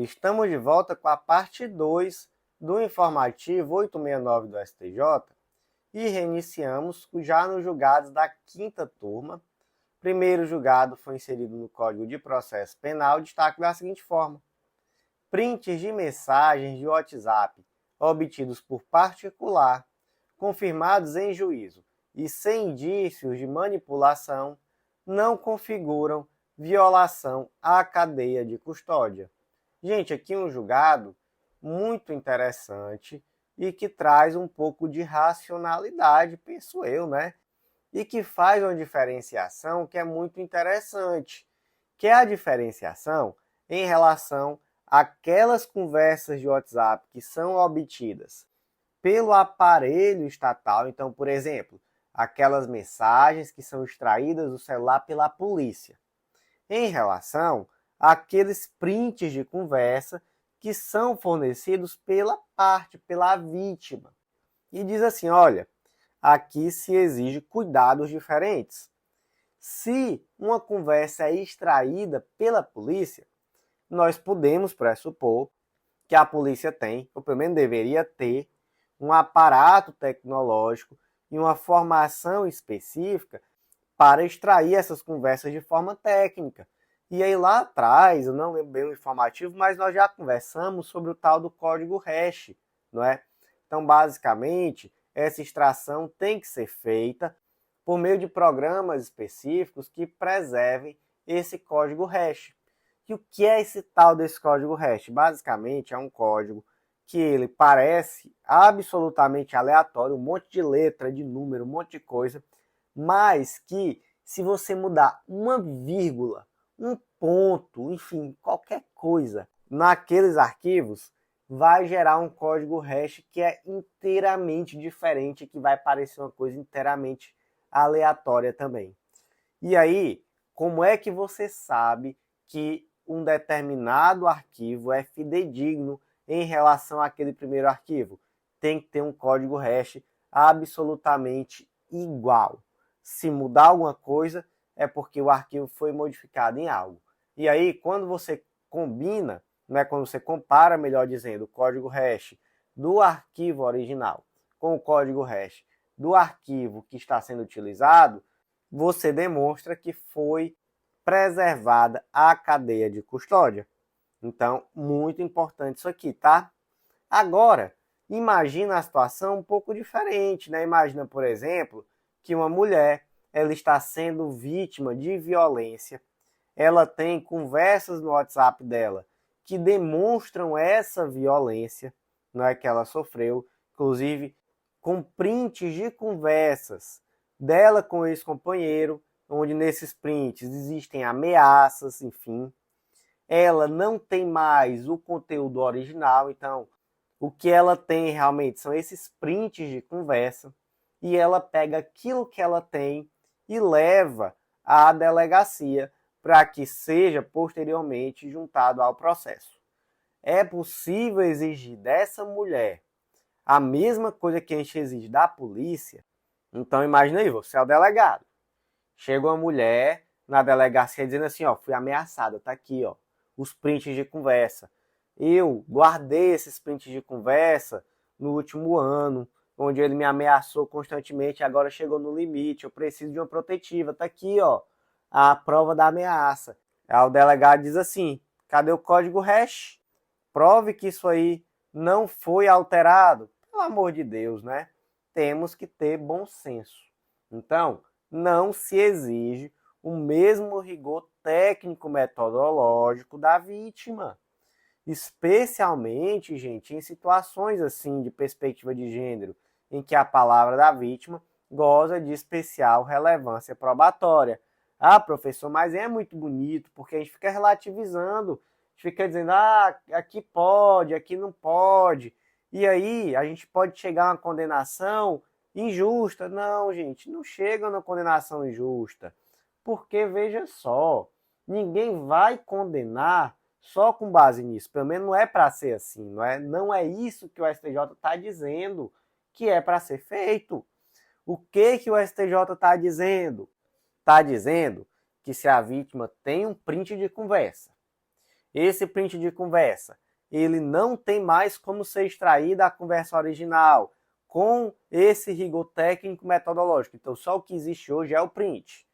Estamos de volta com a parte 2 do informativo 869 do STJ e reiniciamos já nos julgados da quinta turma. Primeiro julgado foi inserido no Código de Processo Penal, destaque da seguinte forma: prints de mensagens de WhatsApp obtidos por particular, confirmados em juízo e sem indícios de manipulação, não configuram violação à cadeia de custódia. Gente, aqui um julgado muito interessante e que traz um pouco de racionalidade, penso eu, né? E que faz uma diferenciação que é muito interessante, que é a diferenciação em relação àquelas conversas de WhatsApp que são obtidas pelo aparelho estatal. Então, por exemplo, aquelas mensagens que são extraídas do celular pela polícia, em relação àqueles prints de conversa que são fornecidos pela vítima. E diz assim, olha, aqui se exige cuidados diferentes. Se uma conversa é extraída pela polícia, nós podemos pressupor que a polícia tem, ou pelo menos deveria ter, um aparato tecnológico e uma formação específica para extrair essas conversas de forma técnica. E aí lá atrás, eu não lembro bem o informativo, mas nós já conversamos sobre o tal do código hash, não é? Então, basicamente, essa extração tem que ser feita por meio de programas específicos que preservem esse código hash. E o que é esse tal desse código hash? Basicamente, é um código que ele parece absolutamente aleatório, um monte de letra, de número, um monte de coisa, mas que se você mudar uma vírgula, um ponto, enfim, qualquer coisa naqueles arquivos, vai gerar um código hash que é inteiramente diferente, que vai parecer uma coisa inteiramente aleatória também. E aí, como é que você sabe que um determinado arquivo é fidedigno em relação àquele primeiro arquivo? Tem que ter um código hash absolutamente igual. Se mudar alguma coisa, é porque o arquivo foi modificado em algo. E aí, quando você combina, né, quando você compara, melhor dizendo, o código hash do arquivo original com o código hash do arquivo que está sendo utilizado, você demonstra que foi preservada a cadeia de custódia. Então, muito importante isso aqui, tá? Agora, imagina a situação um pouco diferente, né? Imagina, por exemplo, que uma mulher ela está sendo vítima de violência, ela tem conversas no WhatsApp dela que demonstram essa violência, não é, que ela sofreu, inclusive com prints de conversas dela com o ex-companheiro, onde nesses prints existem ameaças, enfim. Ela não tem mais o conteúdo original, então o que ela tem realmente são esses prints de conversa, e ela pega aquilo que ela tem e leva à delegacia para que seja posteriormente juntado ao processo. É possível exigir dessa mulher a mesma coisa que a gente exige da polícia? Então imagina aí, você é o delegado. Chega uma mulher na delegacia dizendo assim, ó, fui ameaçada, tá aqui, ó, os prints de conversa. Eu guardei esses prints de conversa no último ano, onde ele me ameaçou constantemente, agora chegou no limite, eu preciso de uma protetiva, tá aqui, ó, a prova da ameaça. Aí o delegado diz assim, cadê o código hash? Prove que isso aí não foi alterado. Pelo amor de Deus, né? Temos que ter bom senso. Então, não se exige o mesmo rigor técnico-metodológico da vítima. Especialmente, gente, em situações assim de perspectiva de gênero, em que a palavra da vítima goza de especial relevância probatória. Ah, professor, mas é muito bonito, porque a gente fica relativizando, a gente fica dizendo, ah, aqui pode, aqui não pode. E aí a gente pode chegar a uma condenação injusta. Não, gente, não chega a uma condenação injusta. Porque, veja só, ninguém vai condenar só com base nisso. Pelo menos não é para ser assim, não é isso que o STJ está dizendo que é para ser feito. O que o STJ está dizendo? Está dizendo que se a vítima tem um print de conversa, esse print de conversa, ele não tem mais como ser extraído da conversa original, com esse rigor técnico metodológico. Então, só o que existe hoje é o print.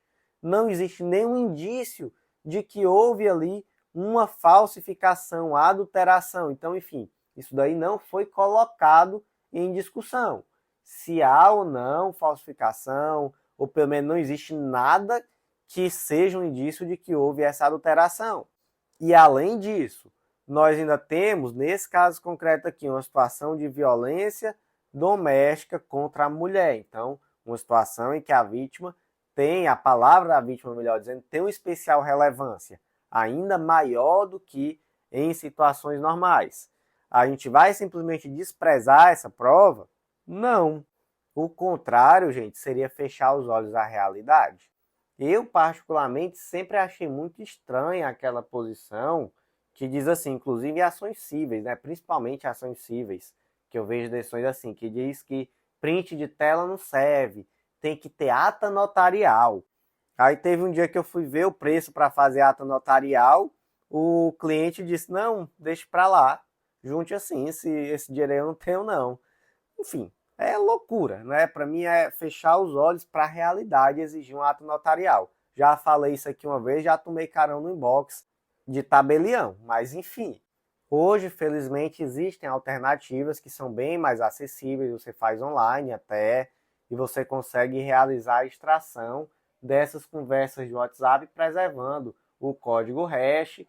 Não existe nenhum indício de que houve ali uma falsificação, adulteração. Então, enfim, isso daí não foi colocado em discussão. Se há ou não falsificação, ou pelo menos não existe nada que seja um indício de que houve essa adulteração. E além disso, nós ainda temos, nesse caso concreto aqui, uma situação de violência doméstica contra a mulher. Então, uma situação em que a vítima tem, a palavra da vítima, melhor dizendo, tem uma especial relevância, ainda maior do que em situações normais. A gente vai simplesmente desprezar essa prova? Não. O contrário, gente, seria fechar os olhos à realidade. Eu, particularmente, sempre achei muito estranha aquela posição que diz assim, inclusive ações cíveis, né? Principalmente ações cíveis, que eu vejo decisões assim, que diz que print de tela não serve, tem que ter ata notarial. Aí teve um dia que eu fui ver o preço para fazer ata notarial, o cliente disse, não, deixa para lá, junte assim, esse dinheiro eu não tenho não. Enfim, é loucura, né? Para mim é fechar os olhos para a realidade e exigir um ato notarial. Já falei isso aqui uma vez, já tomei carão no inbox de tabelião, mas enfim. Hoje, felizmente, existem alternativas que são bem mais acessíveis, você faz online até, e você consegue realizar a extração dessas conversas de WhatsApp, preservando o código hash.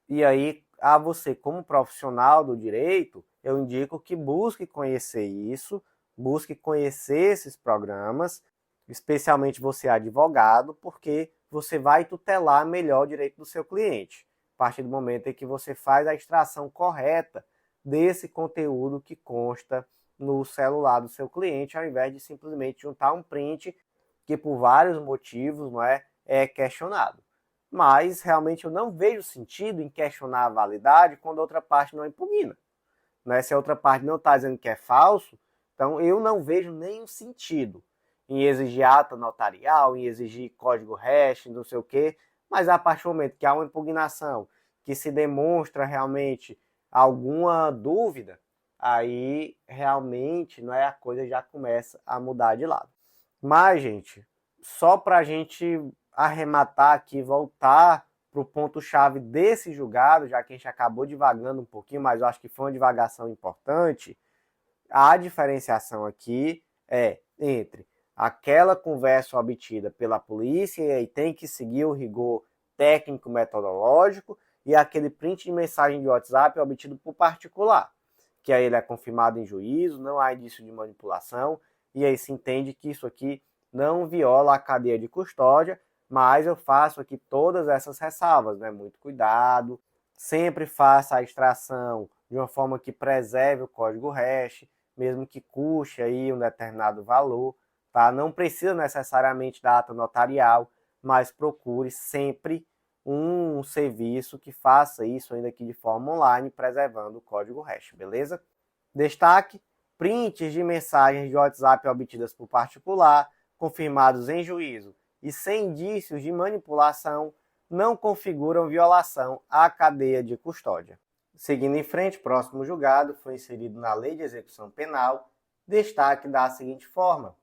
E aí, a você, como profissional do direito, eu indico que busque conhecer isso, busque conhecer esses programas, especialmente você advogado, porque você vai tutelar melhor o direito do seu cliente, a partir do momento em que você faz a extração correta desse conteúdo que consta no celular do seu cliente, ao invés de simplesmente juntar um print que por vários motivos é questionado. Mas realmente eu não vejo sentido em questionar a validade quando a outra parte não impugna. Se a outra parte não está dizendo que é falso, então eu não vejo nenhum sentido em exigir ata notarial, em exigir código hash, não sei o quê, mas a partir do momento que há uma impugnação, que se demonstra realmente alguma dúvida, aí realmente a coisa já começa a mudar de lado. Mas, gente, só para a gente arrematar aqui, voltar para o ponto-chave desse julgado, já que a gente acabou divagando um pouquinho, mas eu acho que foi uma divagação importante, a diferenciação aqui é entre aquela conversa obtida pela polícia, e aí tem que seguir o rigor técnico-metodológico, e aquele print de mensagem de WhatsApp obtido por particular, que aí ele é confirmado em juízo, não há indício de manipulação, e aí se entende que isso aqui não viola a cadeia de custódia, mas eu faço aqui todas essas ressalvas, Muito cuidado, sempre faça a extração de uma forma que preserve o código hash, mesmo que custe aí um determinado valor, tá? Não precisa necessariamente da ata notarial, mas procure sempre um serviço que faça isso ainda aqui de forma online, preservando o código hash, beleza? Destaque: prints de mensagens de WhatsApp obtidas por particular, confirmados em juízo e sem indícios de manipulação, não configuram violação à cadeia de custódia. Seguindo em frente, próximo julgado foi inserido na Lei de Execução Penal destaque da seguinte forma: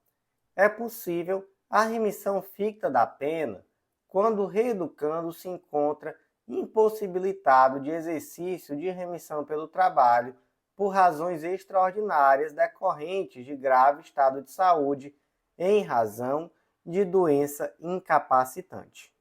é possível a remissão ficta da pena quando o reeducando se encontra impossibilitado de exercício de remissão pelo trabalho por razões extraordinárias decorrentes de grave estado de saúde em razão de doença incapacitante.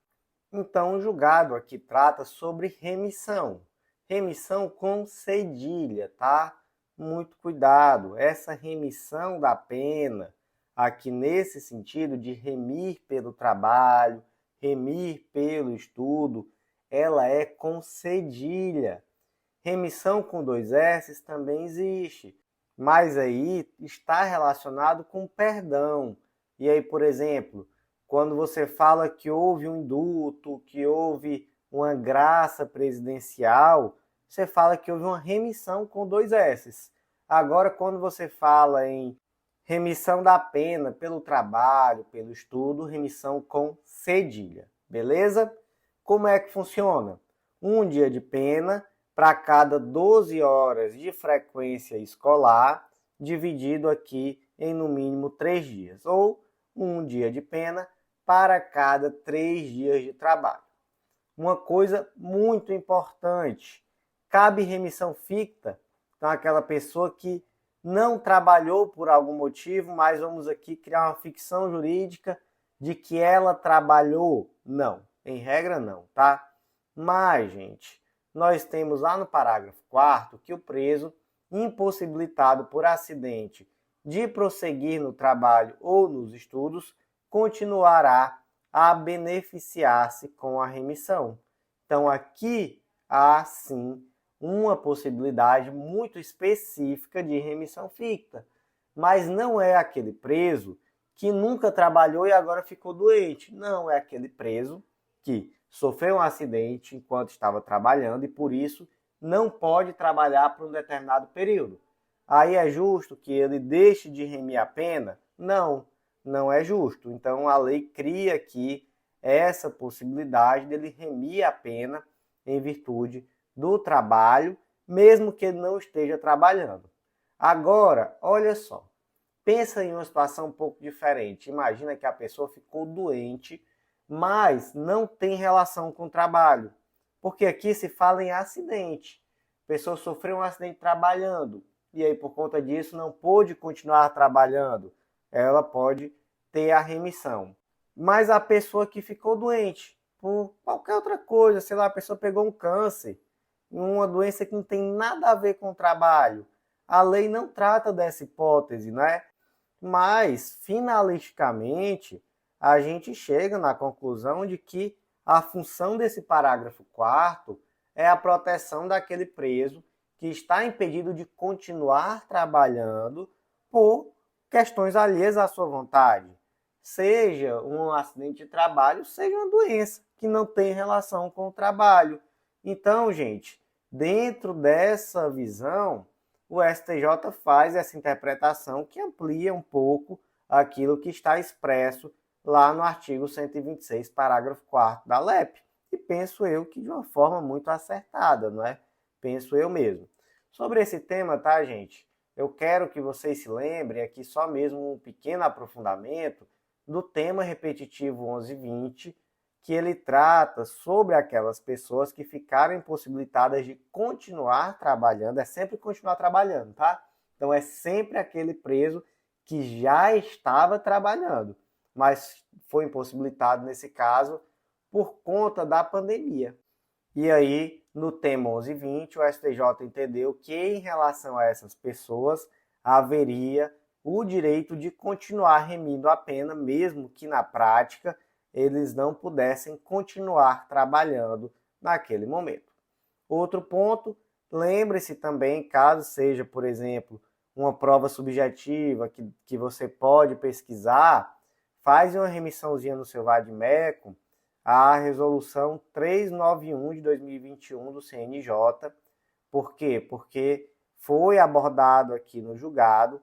Então, o julgado aqui trata sobre remissão. Remissão com cedilha, tá? Muito cuidado. Essa remissão da pena, aqui nesse sentido de remir pelo trabalho, remir pelo estudo, ela é com cedilha. Remissão com 2 S também existe, mas aí está relacionado com perdão. E aí, por exemplo, quando você fala que houve um indulto, que houve uma graça presidencial, você fala que houve uma remissão com 2 S. Agora, quando você fala em remissão da pena pelo trabalho, pelo estudo, remissão com cedilha, beleza? Como é que funciona? um dia de pena para cada 12 horas de frequência escolar, dividido aqui em no mínimo 3 dias, ou um dia de pena para cada 3 dias de trabalho. Uma coisa muito importante, cabe remissão ficta, então aquela pessoa que não trabalhou por algum motivo, mas vamos aqui criar uma ficção jurídica de que ela trabalhou. Não, em regra não, tá? Mas, gente, nós temos lá no parágrafo 4º que o preso, impossibilitado por acidente de prosseguir no trabalho ou nos estudos, continuará a beneficiar-se com a remissão. Então, aqui há, sim, uma possibilidade muito específica de remissão ficta, mas não é aquele preso que nunca trabalhou e agora ficou doente. Não, é aquele preso que sofreu um acidente enquanto estava trabalhando e, por isso, não pode trabalhar por um determinado período. Aí é justo que ele deixe de remir a pena? Não, não é justo. Então, a lei cria aqui essa possibilidade dele remir a pena em virtude do trabalho, mesmo que ele não esteja trabalhando. Agora, olha só, pensa em uma situação um pouco diferente. Imagina que a pessoa ficou doente, mas não tem relação com o trabalho, porque aqui se fala em acidente. A pessoa sofreu um acidente trabalhando, e aí por conta disso não pôde continuar trabalhando. Ela pode ter a remissão. Mas a pessoa que ficou doente, por qualquer outra coisa, sei lá, a pessoa pegou um câncer, uma doença que não tem nada a ver com o trabalho, a lei não trata dessa hipótese, né? Mas, finalisticamente, a gente chega na conclusão de que a função desse parágrafo 4º é a proteção daquele preso que está impedido de continuar trabalhando por questões alheias à sua vontade. Seja um acidente de trabalho, seja uma doença que não tem relação com o trabalho. Então, gente, dentro dessa visão, o STJ faz essa interpretação que amplia um pouco aquilo que está expresso lá no artigo 126, parágrafo 4º da LEP. E penso eu que de uma forma muito acertada, não é? Penso eu mesmo. Sobre esse tema, tá, gente? Eu quero que vocês se lembrem aqui só mesmo um pequeno aprofundamento do tema repetitivo 1120, que ele trata sobre aquelas pessoas que ficaram impossibilitadas de continuar trabalhando, é sempre continuar trabalhando, tá? Então é sempre aquele preso que já estava trabalhando, mas foi impossibilitado nesse caso por conta da pandemia. E aí, no tema 1120, o STJ entendeu que em relação a essas pessoas haveria o direito de continuar remindo a pena, mesmo que na prática eles não pudessem continuar trabalhando naquele momento. Outro ponto, lembre-se também, caso seja, por exemplo, uma prova subjetiva que você pode pesquisar, faz uma remissãozinha no seu vade-mecum à resolução 391 de 2021 do CNJ. Por quê? Porque foi abordado aqui no julgado,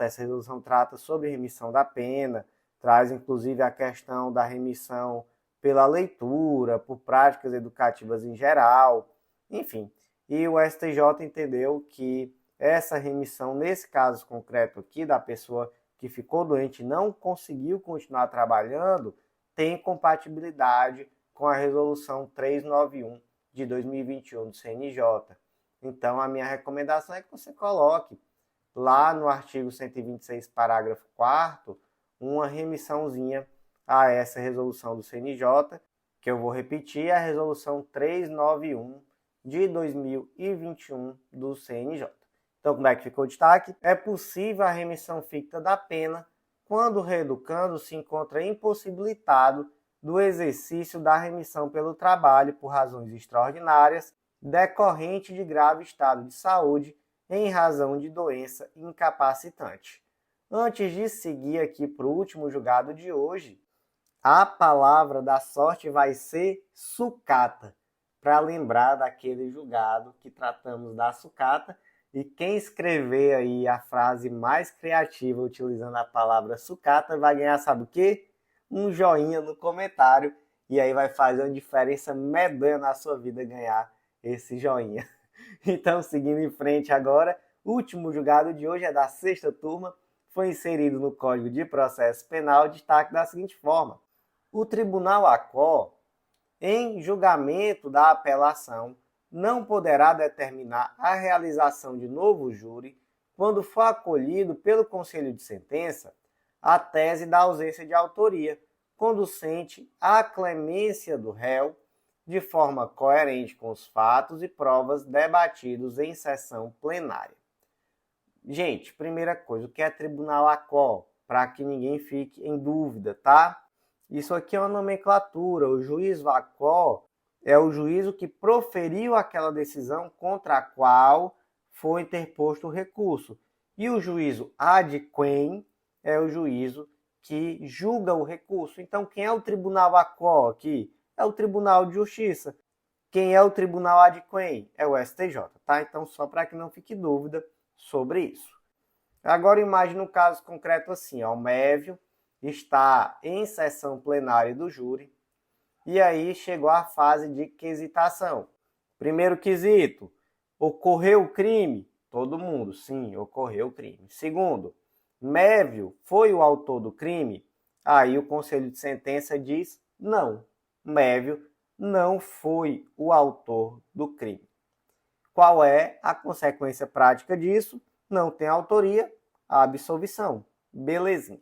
essa resolução trata sobre remissão da pena, traz inclusive a questão da remissão pela leitura, por práticas educativas em geral, enfim. E o STJ entendeu que essa remissão, nesse caso concreto aqui, da pessoa que ficou doente e não conseguiu continuar trabalhando, tem compatibilidade com a resolução 391 de 2021 do CNJ. Então, a minha recomendação é que você coloque lá no artigo 126, parágrafo 4º, uma remissãozinha a essa resolução do CNJ, que eu vou repetir, a resolução 391 de 2021 do CNJ. Então, como é que ficou o destaque? É possível a remissão ficta da pena quando o reeducando se encontra impossibilitado do exercício da remissão pelo trabalho por razões extraordinárias, decorrente de grave estado de saúde em razão de doença incapacitante. Antes de seguir aqui para o último julgado de hoje, a palavra da sorte vai ser sucata, para lembrar daquele julgado que tratamos da sucata. E quem escrever aí a frase mais criativa utilizando a palavra sucata vai ganhar, sabe o quê? Um joinha no comentário E aí vai fazer uma diferença medonha na sua vida ganhar esse joinha. Então, seguindo em frente agora, o último julgado de hoje é da 6ª turma, foi inserido no Código de Processo Penal destaque da seguinte forma: o Tribunal ACO, em julgamento da apelação, não poderá determinar a realização de novo júri quando for acolhido pelo Conselho de Sentença a tese da ausência de autoria, conducente à clemência do réu, de forma coerente com os fatos e provas debatidos em sessão plenária. Gente, primeira coisa, o que é Tribunal ACO? Para que ninguém fique em dúvida, tá? Isso aqui é uma nomenclatura. O juízo ACO é o juízo que proferiu aquela decisão contra a qual foi interposto o recurso. E o juízo ad quem é o juízo que julga o recurso. Então, quem é o Tribunal ACO aqui? É o Tribunal de Justiça. Quem é o Tribunal ad quem? É o STJ, tá? Então, só para que não fique dúvida sobre isso. Agora, imagine um caso concreto assim, ó, o Mévio está em sessão plenária do júri e aí chegou a fase de quesitação. Primeiro quesito, ocorreu o crime? Todo mundo, sim, ocorreu o crime. Segundo, Mévio foi o autor do crime? Aí o Conselho de Sentença diz não, Mévio não foi o autor do crime. Qual é a consequência prática disso? Não tem autoria, a absolvição. Belezinha.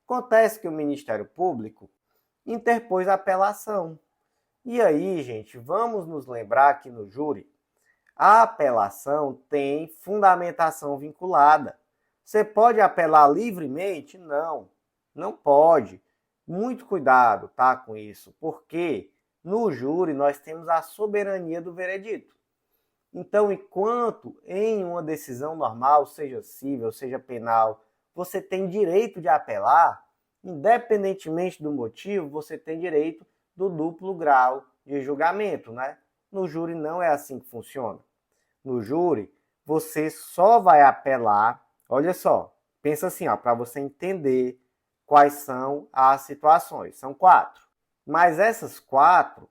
Acontece que o Ministério Público interpôs a apelação. E aí, gente, vamos nos lembrar que no júri, a apelação tem fundamentação vinculada. Você pode apelar livremente? Não, não pode. Muito cuidado, tá, com isso, porque no júri nós temos a soberania do veredito. Então, enquanto em uma decisão normal, seja civil, seja penal, você tem direito de apelar, independentemente do motivo, você tem direito do duplo grau de julgamento, né? No júri não é assim que funciona. No júri, você só vai apelar, olha só, pensa assim, ó, para você entender quais são as situações. São 4. Mas essas 4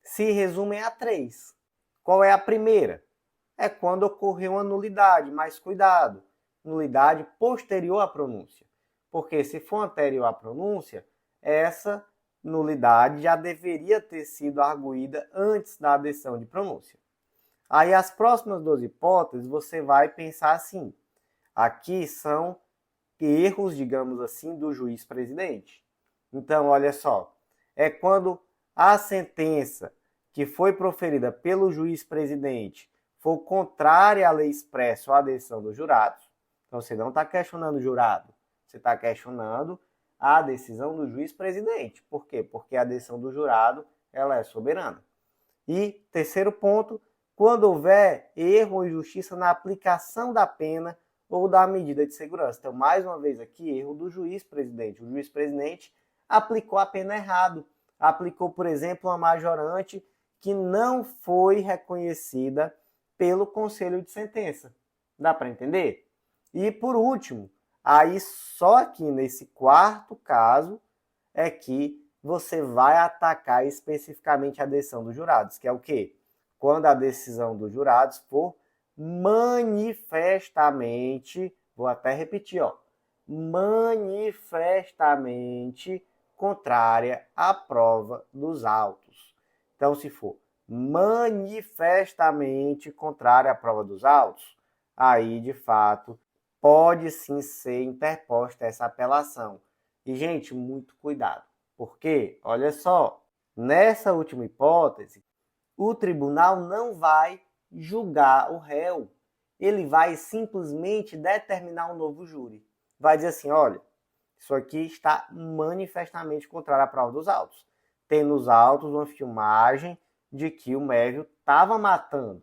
se resumem a 3. Qual é a primeira? É quando ocorreu uma nulidade, mas cuidado, nulidade posterior à pronúncia. Porque se for anterior à pronúncia, essa nulidade já deveria ter sido arguída antes da adesão de pronúncia. Aí as próximas 2 hipóteses você vai pensar assim, aqui são erros, digamos assim, do juiz presidente. Então, olha só, é quando a sentença que foi proferida pelo juiz presidente for contrária à lei expressa ou à decisão dos jurados, então você não está questionando o jurado, você está questionando a decisão do juiz presidente. Por quê? Porque a decisão do jurado ela é soberana. E terceiro ponto, quando houver erro ou injustiça na aplicação da pena ou da medida de segurança. Então, mais uma vez aqui, erro do juiz presidente. O juiz presidente aplicou a pena errado. Aplicou, por exemplo, uma majorante que não foi reconhecida pelo Conselho de Sentença. Dá para entender? E por último, aí só aqui nesse 4º caso é que você vai atacar especificamente a decisão dos jurados, que é o quê? Quando a decisão dos jurados for manifestamente, vou até repetir, ó, manifestamente contrária à prova dos autos. Então, se for manifestamente contrária à prova dos autos, aí, de fato, pode sim ser interposta essa apelação. E, gente, muito cuidado. Porque, olha só, nessa última hipótese, o tribunal não vai julgar o réu. Ele vai simplesmente determinar um novo júri. Vai dizer assim, olha, isso aqui está manifestamente contrário à prova dos autos. Tem nos autos uma filmagem de que o Mévio estava matando.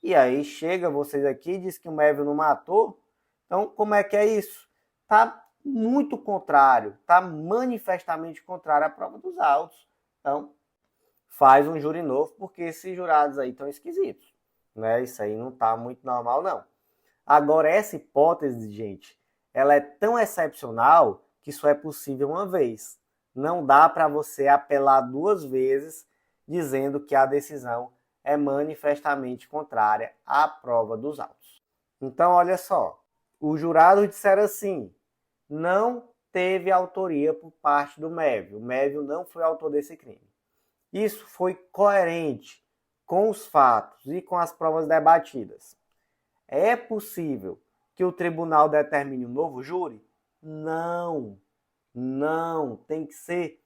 E aí chega vocês aqui e diz que o Mévio não matou. Então, como é que é isso? Está muito contrário, está manifestamente contrário à prova dos autos. Então, faz um júri novo, porque esses jurados aí estão esquisitos. Né? Isso aí não está muito normal, não. Agora, essa hipótese, gente, ela é tão excepcional que só é possível uma vez. Não dá para você apelar duas vezes dizendo que a decisão é manifestamente contrária à prova dos autos. Então, olha só, os jurados disseram assim, não teve autoria por parte do Mévio. O Mévio não foi autor desse crime. Isso foi coerente com os fatos e com as provas debatidas. É possível que o tribunal determine um novo júri? Não. Não. Tem que ser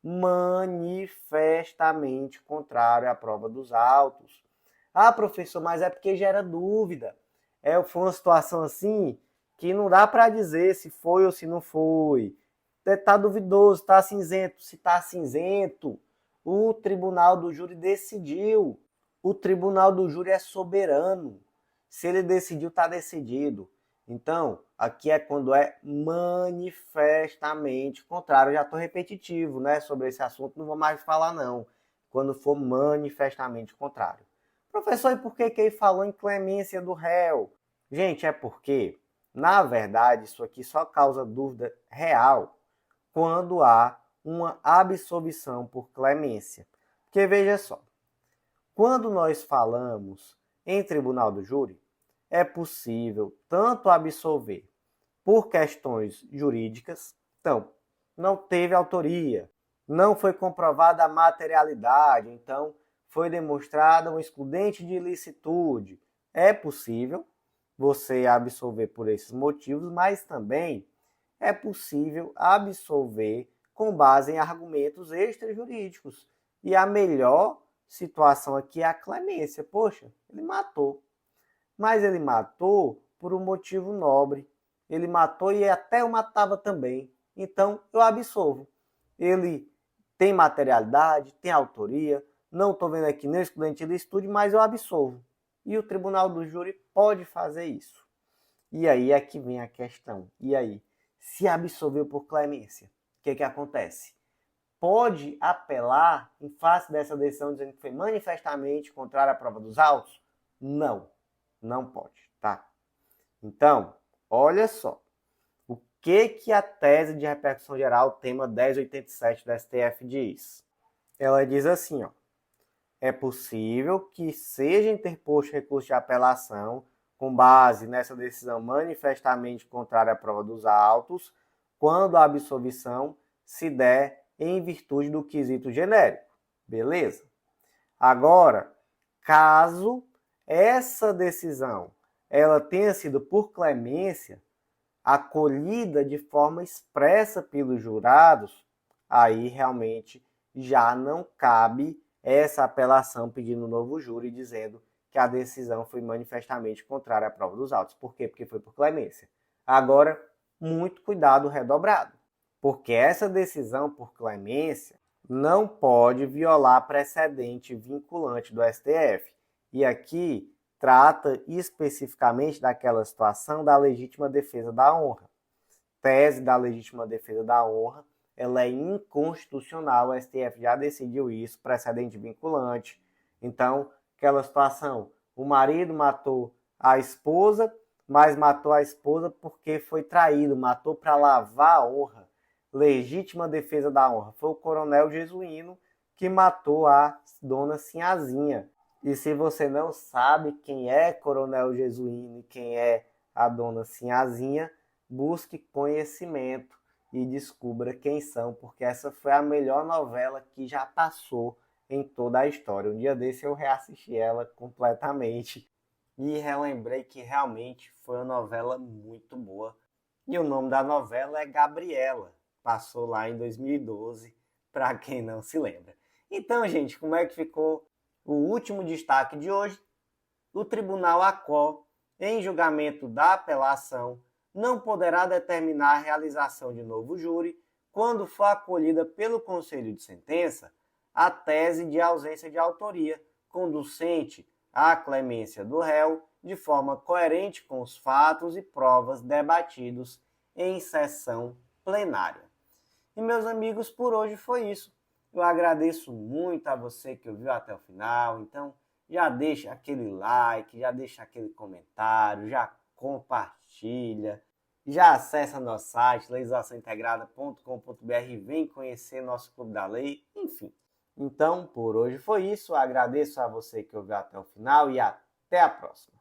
manifestamente contrário à prova dos autos. Ah, professor, mas é porque gera dúvida. Foi uma situação assim que não dá para dizer se foi ou se não foi. Está duvidoso, está cinzento. Se está cinzento, o tribunal do júri decidiu. O tribunal do júri é soberano. Se ele decidiu, está decidido. Então, aqui é quando é manifestamente contrário. Eu já estou repetitivo, né, sobre esse assunto, não vou mais falar não. Quando for manifestamente contrário. Professor, e por que ele falou em clemência do réu? Gente, é porque, na verdade, isso aqui só causa dúvida real quando há uma absolvição por clemência. Porque veja só, quando nós falamos em tribunal do júri, é possível tanto absolver por questões jurídicas, então, não teve autoria, não foi comprovada a materialidade, então foi demonstrada um excludente de ilicitude. É possível você absolver por esses motivos, mas também é possível absolver com base em argumentos extrajurídicos. E a melhor situação aqui é a clemência. Poxa, ele matou. Mas ele matou por um motivo nobre. Ele matou e até eu matava também. Então eu absolvo. Ele tem materialidade, tem autoria. Não estou vendo aqui nem o excludente de ilicitude, mas eu absolvo. E o tribunal do júri pode fazer isso. E aí é que vem a questão. E aí? Se absolveu por clemência, o que acontece? Pode apelar em face dessa decisão dizendo que foi manifestamente contrária à prova dos autos? Não, não pode, tá? Então, olha só. O que a tese de repercussão geral, tema 1087 do STF diz? Ela diz assim, ó. É possível que seja interposto recurso de apelação com base nessa decisão manifestamente contrária à prova dos autos, quando a absolvição se der em virtude do quesito genérico. Beleza? Agora, caso essa decisão ela tenha sido por clemência, acolhida de forma expressa pelos jurados, aí realmente já não cabe essa apelação pedindo um novo júri dizendo que a decisão foi manifestamente contrária à prova dos autos. Por quê? Porque foi por clemência. Agora, muito cuidado redobrado, porque essa decisão por clemência não pode violar precedente vinculante do STF. E aqui trata especificamente daquela situação da legítima defesa da honra. Tese da legítima defesa da honra, ela é inconstitucional, o STF já decidiu isso, precedente vinculante. Então, aquela situação, o marido matou a esposa, mas matou a esposa porque foi traído, matou para lavar a honra. Legítima defesa da honra. Foi o coronel Jesuíno que matou a dona Sinhazinha. E se você não sabe quem é Coronel Jesuíno e quem é a dona Sinhazinha, busque conhecimento e descubra quem são, porque essa foi a melhor novela que já passou em toda a história. Um dia desse eu reassisti ela completamente e relembrei que realmente foi uma novela muito boa. E o nome da novela é Gabriela. Passou lá em 2012, para quem não se lembra. Então, gente, como é que ficou o último destaque de hoje? O Tribunal ACO, em julgamento da apelação, não poderá determinar a realização de novo júri quando for acolhida pelo Conselho de Sentença a tese de ausência de autoria, conducente à clemência do réu de forma coerente com os fatos e provas debatidos em sessão plenária. E, meus amigos, por hoje foi isso. Eu agradeço muito a você que ouviu até o final, então já deixa aquele like, já deixa aquele comentário, já compartilha. Já acessa nosso site, legislaçãointegrada.com.br e vem conhecer nosso Clube da Lei, enfim. Então, por hoje foi isso. Agradeço a você que ouviu até o final e até a próxima.